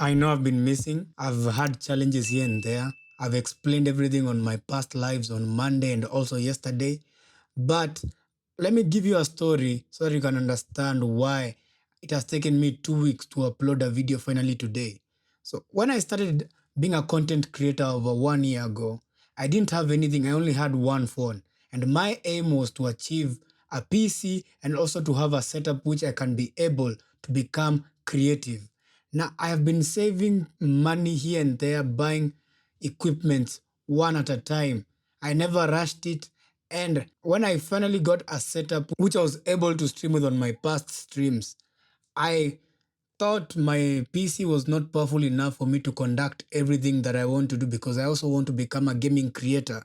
I know I've been missing. I've had challenges here and there. I've explained everything on my past lives on Monday and also yesterday. But let me give you a story so that you can understand why it has taken me 2 weeks to upload a video finally today. So, when I started being a content creator over 1 year ago, I didn't have anything. I only had one phone. And my aim was to achieve a PC and also to have a setup which I can be able to become creative. Now, I have been saving money here and there, buying equipment one at a time. I never rushed it. And when I finally got a setup which I was able to stream with on my past streams, I thought my PC was not powerful enough for me to conduct everything that I want to do because I also want to become a gaming creator.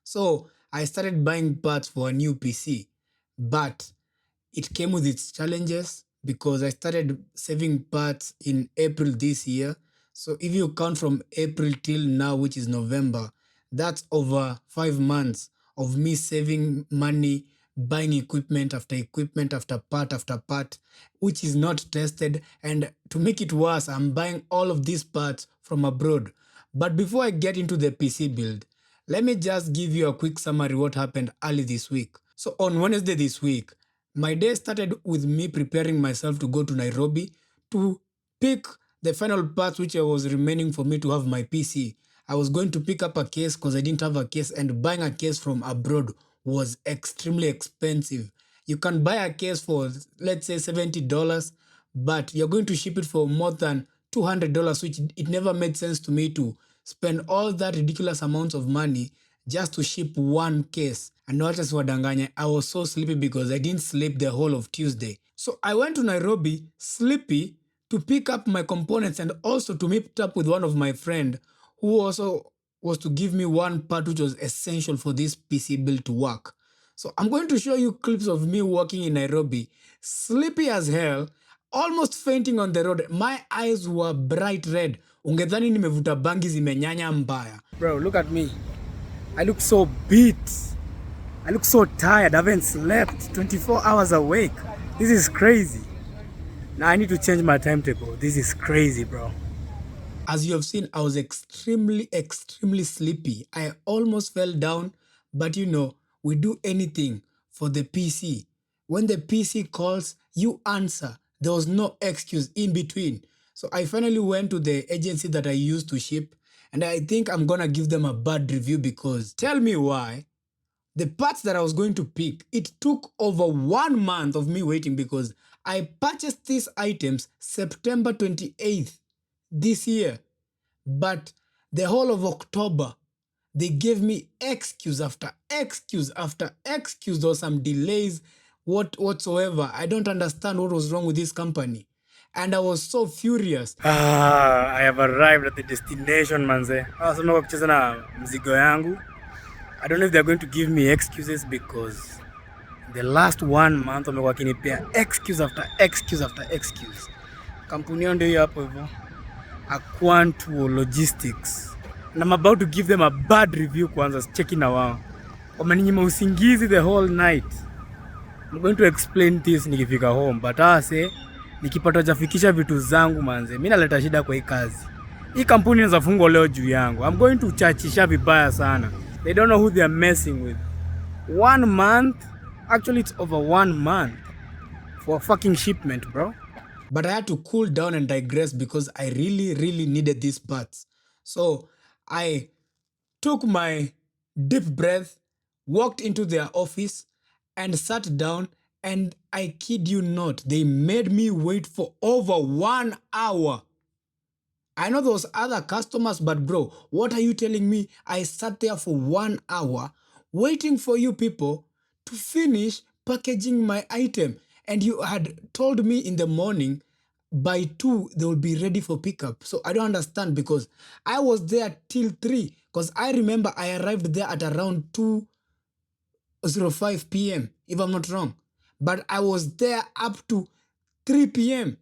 So I started buying parts for a new PC. But it came with its challenges because I started saving parts in April this year. So if you count from April till now, which is November, that's over 5 months of me saving money, buying equipment after part, which is not tested. And to make it worse, I'm buying all of these parts from abroad. But before I get into the PC build, let me just give you a quick summary what happened early this week. So on Wednesday this week, my day started with me preparing myself to go to Nairobi to pick the final parts which was remaining for me to have my PC. I was going to pick up a case because I didn't have a case, and buying a case from abroad was extremely expensive. You can buy a case for, let's say, $70, but you're going to ship it for more than $200, which it never made sense to me to spend all that ridiculous amounts of money just to ship one case. And not just wadanganya, I was so sleepy because I didn't sleep the whole of Tuesday. So I went to Nairobi sleepy to pick up my components and also to meet up with one of my friend who also was to give me one part which was essential for this PC build to work. So I'm going to show you clips of me walking in Nairobi, sleepy as hell, almost fainting on the road. My eyes were bright red. Ungedhani nimevuta bangi zimenyanya mbaya. Bro, look at me. I look so beat. I look so tired. I haven't slept. 24 hours awake. This is crazy. Now I need to change my timetable. This is crazy, bro. As you have seen, I was extremely sleepy. I almost fell down, but we do anything for the PC. When the PC calls, you answer. There was no excuse in between. So I finally went to the agency that I used to ship, and I think I'm gonna give them a bad review because tell me why. The parts that I was going to pick, it took over 1 month of me waiting because I purchased these items September 28th this year. But the whole of October, they gave me excuse after excuse after excuse. There were some delays whatsoever. I don't understand what was wrong with this company. And I was so furious. I have arrived at the destination, manze. Nasema kucheza na mzigo yangu. I don't know if they're going to give me excuses because the last 1 month wamekuwa wakinipea excuse after excuse after excuse. Kampuni yao ndio hapo hivyo. Aquantuo Logistics. And I'm about to give them a bad review kwanza, checking na wao. Wameninyima usingizi the whole night. I'm going to explain this nikifika home, but nikipata jafikisha vitu zangu manze. Mimi naleta shida kwa hii kazi. Hii kampuni inaweza fungwa leo juu yangu. I'm going to chachisha vibaya sana. They don't know who they are messing with. 1 month? Actually, it's over 1 month for a fucking shipment, bro. But I had to cool down and digress because I really needed these parts. So I took my deep breath, walked into their office, and sat down. And I kid you not, they made me wait for over 1 hour. I know those other customers, but bro, what are you telling me? I sat there for 1 hour waiting for you people to finish packaging my item. And you had told me in the morning by 2 they will be ready for pickup. So I don't understand because I was there till 3 because I remember I arrived there at around 2:05 p.m. if I'm not wrong. But I was there up to 3 p.m.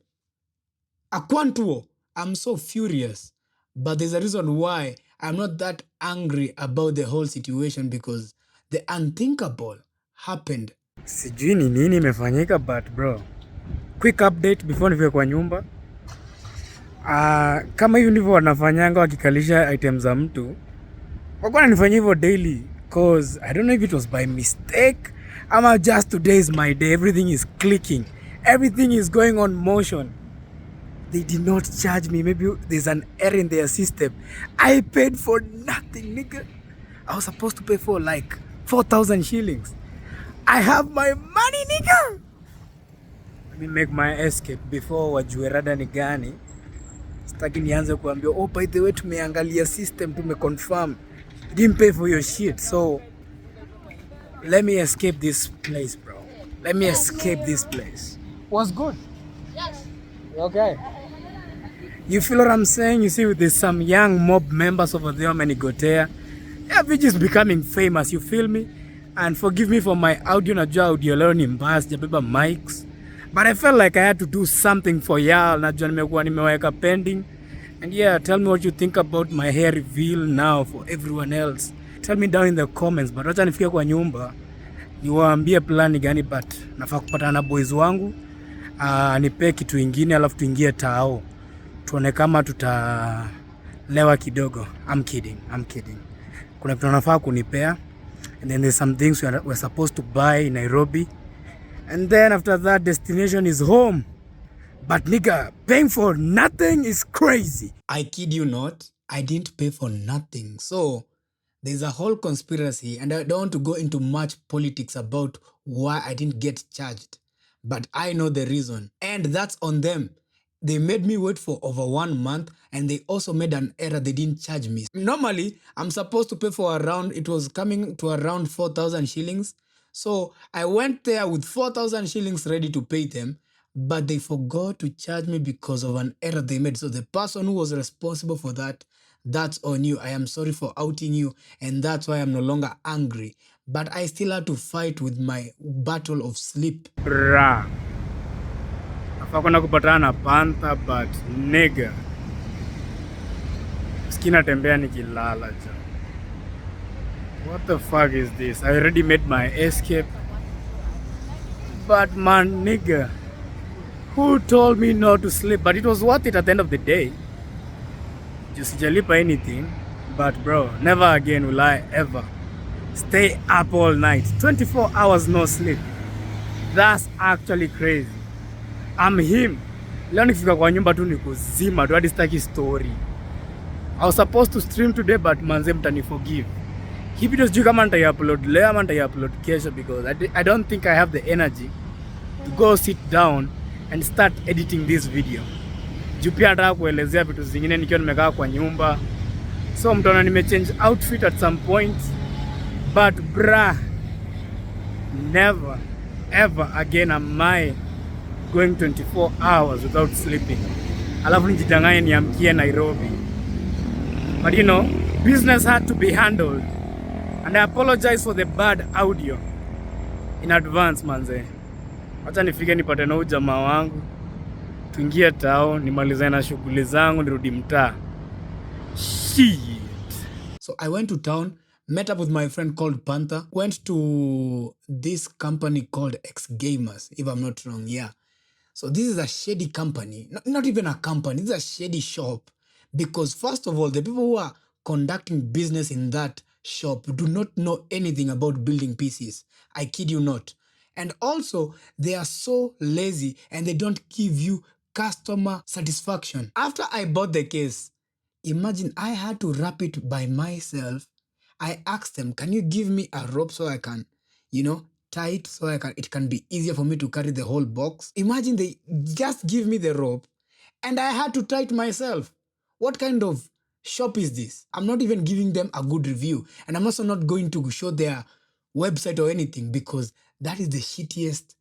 Aquantuo. I'm so furious. But there's a reason why I'm not that angry about the whole situation because the unthinkable happened. Sijui ni nini imefanyika, but bro, quick update before nifike kwa nyumba. Kama hivi ndivyo wanafanyanga wakikalisha items za mtu. Wakuwa wananifanyia hivyo daily. Cause I don't know if it was by mistake. Ama just today is my day. Everything is clicking. Everything is going on motion. They did not charge me. Maybe there's an error in their system. I paid for nothing, nigga. I was supposed to pay for like 4,000 shillings. I have my money, nigga. Let me make my escape before wajue rada ni gani. Sitaki nianze kuambia, oh, by the way, tumeangalia system, tumeconfirm. Didn't pay for your shit. So, let me escape this place, bro. Let me escape this place. Was good? Yes. Okay. You feel what I'm saying? You see, there's some young mob members over there, Manigotea. Yeah, which is becoming famous, you feel me? And forgive me for my audio, najua audio leo ni mbaya, sijabeba mics. But I felt like I had to do something for y'all. Najua nimekuwa nimeweka pending. And yeah, tell me what you think about my hair reveal now for everyone else. Tell me down in the comments. But wacha nifike kwa nyumba, niwaambie plan gani, but nafaa kupatana na boys wangu. Nipe kitu ingine alafu tuingie tao. Tuone kama tutalewa kidogo. I'm kidding. Kuna kitu nafaa kunipea. And then there's some things we're supposed to buy in Nairobi. And then after that, destination is home. But nigga, paying for nothing is crazy. I kid you not, I didn't pay for nothing. So there's a whole conspiracy, and I don't want to go into much politics about why I didn't get charged. But I know the reason, and that's on them. They made me wait for over 1 month, and they also made an error. They didn't charge me. Normally, I'm supposed to pay for it was coming to around 4,000 shillings. So I went there with 4,000 shillings ready to pay them, but they forgot to charge me because of an error they made. So the person who was responsible for that, that's on you. I am sorry for outing you, and that's why I'm no longer angry. But I still had to fight with my battle of sleep. Bruh. Afakona kupatana na panther, but nigga, skina tembea nikilala jo. What the fuck is this? I already made my escape. But man, nigga, who told me not to sleep? But it was worth it at the end of the day. Just sijalipa anything. But bro, never again will I ever stay up all night. 24 hours no sleep. That's actually crazy. I'm him. Leo nikifika kwa nyumba tu ni kuzima tu hadi sitaki story. I was supposed to stream today, but manze mtani forgive. Hii video sijui kama nitaiupload leo ama nitaiupload kesho, because I don't think I have the energy to go sit down and start editing this video. Juu pia nataka kuelezea vitu zingine nikiwa nimekaa kwa nyumba. So mtaona nimechange outfit at some point. But bruh, never ever again am I going 24 hours without sleeping. Alafu nijidanganye niamkie Nairobi. But you know, business had to be handled. And I apologize for the bad audio in advance, manze. Wacha nifike nipate na ujamaa wangu, tuingie tao, nimalize na shughuli zangu, nirudi mtaa. Shit. So I went to town, met up with my friend called Panther, went to this company called X Gamers, if I'm not wrong, yeah. So this is a shady company, not even a company, this is a shady shop. Because first of all, the people who are conducting business in that shop do not know anything about building PCs. I kid you not. And also, they are so lazy and they don't give you customer satisfaction. After I bought the case, imagine I had to wrap it by myself. I asked them, can you give me a rope so I can, tie it so it can be easier for me to carry the whole box? Imagine they just give me the rope and I had to tie it myself. What kind of shop is this? I'm not even giving them a good review, and I'm also not going to show their website or anything, because that is the shittiest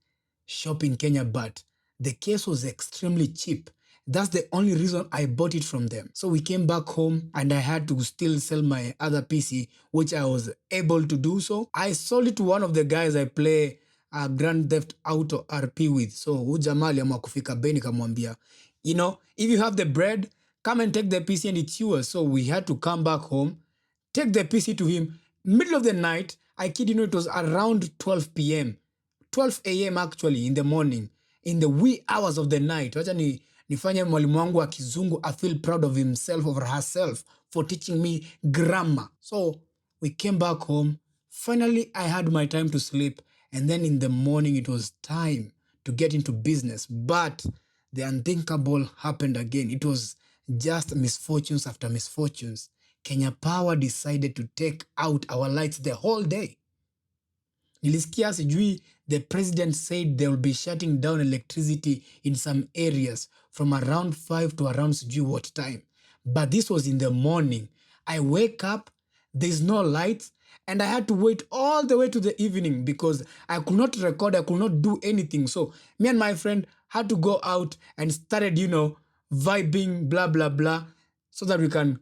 shop in Kenya. But the case was extremely cheap. That's the only reason I bought it from them. So we came back home and I had to still sell my other PC, which I was able to do so. I sold it to one of the guys I play Grand Theft Auto RP with. So ujamaa aliamua kufika bei, nikamwambia, if you have the bread, come and take the PC and it's yours. So we had to come back home, take the PC to him. Middle of the night, I kid you not, it was around 12 p.m. 12 a.m. actually, in the morning, in the wee hours of the night. Wacha nifanye mwalimu wangu wa kizungu I feel proud of himself or herself for teaching me grammar. So we came back home. Finally, I had my time to sleep. And then in the morning, it was time to get into business. But the unthinkable happened again. It was just misfortunes after misfortunes. Kenya Power decided to take out our lights the whole day. Nilisikia sijui the president said they will be shutting down electricity in some areas from around 5 to around sijui what time. But this was in the morning. I wake up, there's no lights, and I had to wait all the way to the evening because I could not record, I could not do anything. So me and my friend had to go out and started, vibing, blah, blah, blah, so that we can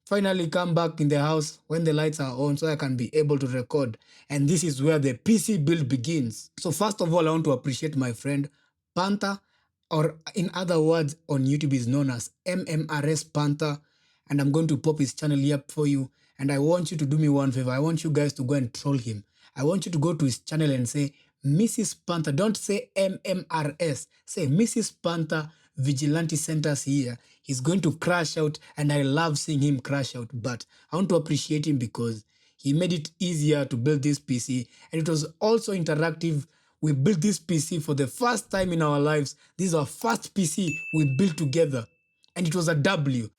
finally come back in the house when the lights are on so I can be able to record. And this is where the PC build begins. So first of all, I want to appreciate my friend Panther, or in other words on YouTube is known as MMRS Panther. And I'm going to pop his channel here for you. And I want you to do me one favor. I want you guys to go and troll him. I want you to go to his channel and say, Mrs. Panther. Don't say MMRS. Say Mrs. Panther Vigilante Centers here. He's going to crash out, and I love seeing him crash out. But I want to appreciate him because he made it easier to build this PC, and it was also interactive. We built this PC for the first time in our lives. This is our first PC we built together, and it was a W.